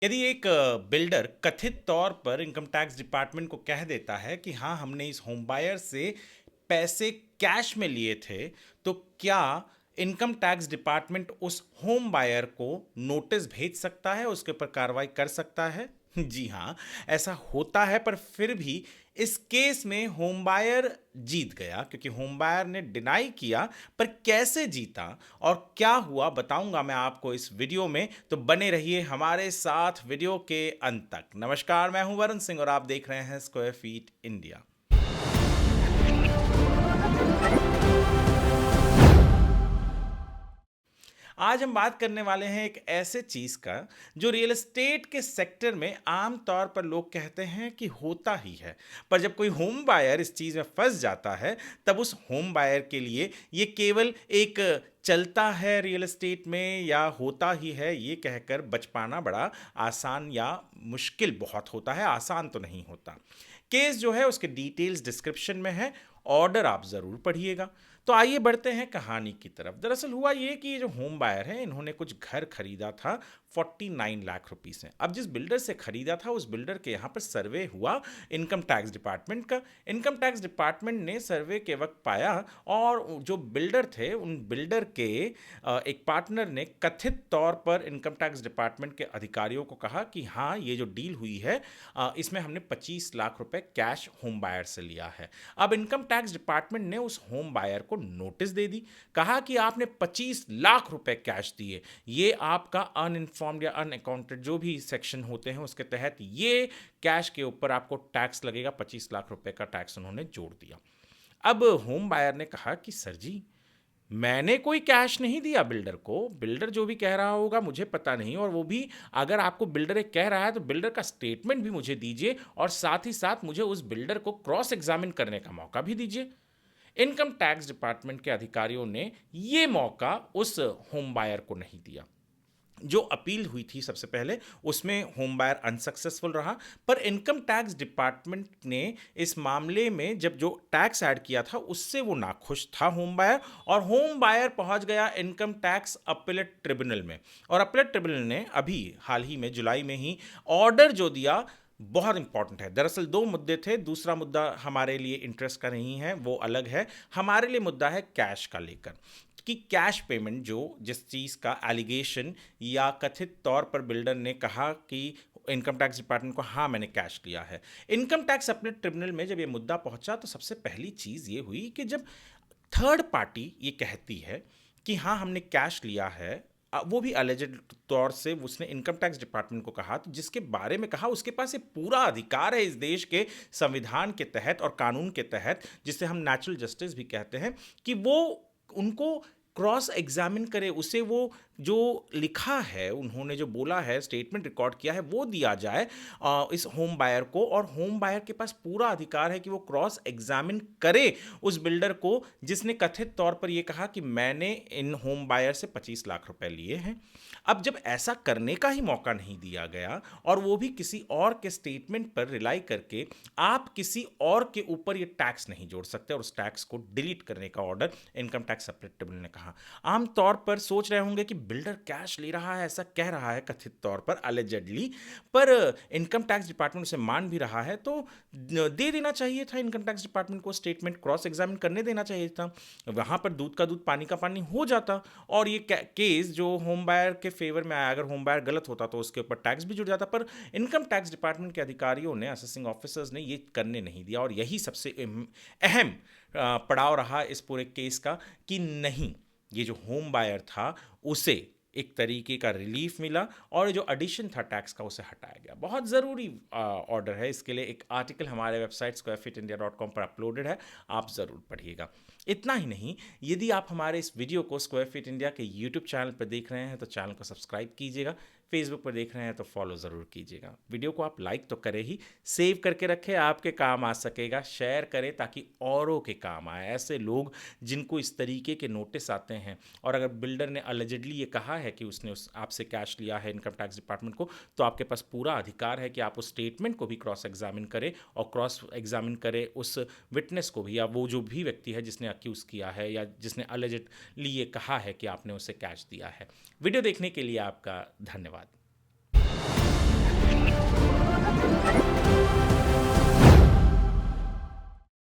यदि एक बिल्डर कथित तौर पर इनकम टैक्स डिपार्टमेंट को कह देता है कि हाँ हमने इस होम बायर से पैसे कैश में लिए थे, तो क्या इनकम टैक्स डिपार्टमेंट उस होम बायर को नोटिस भेज सकता है, उसके ऊपर कार्रवाई कर सकता है? जी हाँ, ऐसा होता है, पर फिर भी इस केस में होम बायर जीत गया क्योंकि होम बायर ने डिनाई किया। पर कैसे जीता और क्या हुआ बताऊंगा मैं आपको इस वीडियो में, तो बने रहिए हमारे साथ वीडियो के अंत तक। नमस्कार, मैं हूं वरुण सिंह और आप देख रहे हैं स्क्वायर फीट इंडिया। आज हम बात करने वाले हैं एक ऐसे चीज का जो रियल एस्टेट के सेक्टर में आम तौर पर लोग कहते हैं कि होता ही है, पर जब कोई होम बायर इस चीज में फंस जाता है तब उस होम बायर के लिए ये केवल एक चलता है रियल एस्टेट में या होता ही है ये कहकर बच पाना बड़ा आसान या मुश्किल बहुत होता है, आसान तो नहीं होता। केस जो है उसके डिटेल्स डिस्क्रिप्शन में है, ऑर्डर आप जरूर पढ़िएगा। तो आइए बढ़ते हैं कहानी की तरफ। दरअसल हुआ ये कि ये जो होम बायर है इन्होंने कुछ घर खरीदा था 49 लाख रुपए से। अब जिस बिल्डर से खरीदा था उस बिल्डर के यहाँ पर सर्वे हुआ इनकम टैक्स डिपार्टमेंट का। इनकम टैक्स डिपार्टमेंट ने सर्वे के वक्त पाया और जो बिल्डर थे उन बिल्डर के एक पार्टनर ने कथित तौर पर इनकम टैक्स डिपार्टमेंट के अधिकारियों को कहा कि हाँ ये जो डील हुई है इसमें हमने 25 लाख रुपए कैश होम बायर से लिया है। अब इनकम टैक्स डिपार्टमेंट ने उस होम बायर को नोटिस दे दी, कहा कि आपने 25 लाख रुपए कैश दिए, ये आपका अनइन्फॉर्म्ड या अनअकाउंटेड जो भी सेक्शन होते हैं उसके तहत ये कैश के ऊपर आपको टैक्स लगेगा। 25 लाख रुपए का टैक्स उन्होंने जोड़ दिया। अब होम बायर ने कहा कि सर जी, मैंने कोई कैश नहीं दिया बिल्डर को, बिल्डर जो भी कह रहा होगा मुझे पता नहीं, और वो भी अगर आपको बिल्डर एक कह रहा है तो बिल्डर का स्टेटमेंट भी मुझे दीजिए और साथ ही साथ मुझे उस बिल्डर को क्रॉस एग्जामिन करने का मौका भी दीजिए। इनकम टैक्स डिपार्टमेंट के अधिकारियों ने ये मौका उस होम बायर को नहीं दिया। जो अपील हुई थी सबसे पहले उसमें होम बायर अनसक्सेसफुल रहा, पर इनकम टैक्स डिपार्टमेंट ने इस मामले में जब जो टैक्स ऐड किया था उससे वो नाखुश था होम बायर, और होम बायर पहुंच गया इनकम टैक्स अपीलेट ट्रिब्यूनल में। और अपीलेट ट्रिब्यूनल ने अभी हाल ही में जुलाई में ही ऑर्डर जो दिया बहुत इंपॉर्टेंट है। दरअसल दो मुद्दे थे, दूसरा मुद्दा हमारे लिए इंटरेस्ट का नहीं है, वो अलग है। हमारे लिए मुद्दा है कैश का लेकर कि कैश पेमेंट जो जिस चीज़ का एलिगेशन या कथित तौर पर बिल्डर ने कहा कि इनकम टैक्स डिपार्टमेंट को हाँ मैंने कैश लिया है। इनकम टैक्स अपने ट्रिब्यूनल में जब ये मुद्दा पहुंचा तो सबसे पहली चीज़ ये हुई कि जब थर्ड पार्टी ये कहती है कि हाँ हमने कैश लिया है, वो भी अलेजेड तौर से उसने इनकम टैक्स डिपार्टमेंट को कहा, तो जिसके बारे में कहा उसके पास ये पूरा अधिकार है इस देश के संविधान के तहत और कानून के तहत, जिसे हम नेचुरल जस्टिस भी कहते हैं, कि वो उनको क्रॉस एग्जामिन करे, उसे वो जो लिखा है उन्होंने जो बोला है स्टेटमेंट रिकॉर्ड किया है वो दिया जाए इस होम बायर को। और होम बायर के पास पूरा अधिकार है कि वो क्रॉस एग्जामिन करे उस बिल्डर को जिसने कथित तौर पर यह कहा कि मैंने इन होम बायर से 25 लाख रुपए लिए हैं। अब जब ऐसा करने का ही मौका नहीं दिया गया और वो भी किसी और के स्टेटमेंट पर रिलाई करके, आप किसी और के ऊपर ये टैक्स नहीं जोड़ सकते और उस टैक्स को डिलीट करने का order income tax appellate tribunal ने कहा। आमतौर पर सोच रहे होंगे कि बिल्डर कैश ले रहा है, ऐसा कह रहा है कथित तौर पर अलेजेडली, पर इनकम टैक्स डिपार्टमेंट उसे मान भी रहा है तो दे देना चाहिए था इनकम टैक्स डिपार्टमेंट को, स्टेटमेंट क्रॉस एग्जामिन करने देना चाहिए था। वहां पर दूध का दूध पानी का पानी हो जाता और ये केस जो होम बायर के फेवर में आया, अगर होम बायर गलत होता तो उसके ऊपर टैक्स भी जुड़ जाता। पर इनकम टैक्स डिपार्टमेंट के अधिकारियों ने, असेसिंग ऑफिसर्स ने ये करने नहीं दिया और यही सबसे अहम पड़ाव रहा इस पूरे केस का कि नहीं, ये जो होम बायर था उसे एक तरीके का रिलीफ मिला और जो एडिशन था टैक्स का उसे हटाया गया। बहुत ज़रूरी ऑर्डर है, इसके लिए एक आर्टिकल हमारे वेबसाइट squarefeetindia.com पर अपलोडेड है, आप ज़रूर पढ़िएगा। इतना ही नहीं, यदि आप हमारे इस वीडियो को स्क्वायर फीट इंडिया के यूट्यूब चैनल पर देख रहे हैं तो चैनल को सब्सक्राइब कीजिएगा, फेसबुक पर देख रहे हैं तो फॉलो ज़रूर कीजिएगा। वीडियो को आप लाइक तो करें ही, सेव करके रखें, आपके काम आ सकेगा, शेयर करें ताकि औरों के काम आए। ऐसे लोग जिनको इस तरीके के नोटिस आते हैं और अगर बिल्डर ने अलेजेडली ये कहा है कि उसने आपसे कैश लिया है इनकम टैक्स डिपार्टमेंट को, तो आपके पास पूरा अधिकार है कि आप उस स्टेटमेंट को भी क्रॉस एग्जामिन करें और क्रॉस एग्जामिन करें उस विटनेस को भी, या वो जो भी व्यक्ति है जिसने अक्यूज़ किया है या जिसने अलेजेडली ये कहा है कि आपने उसे कैश दिया है। वीडियो देखने के लिए आपका धन्यवाद।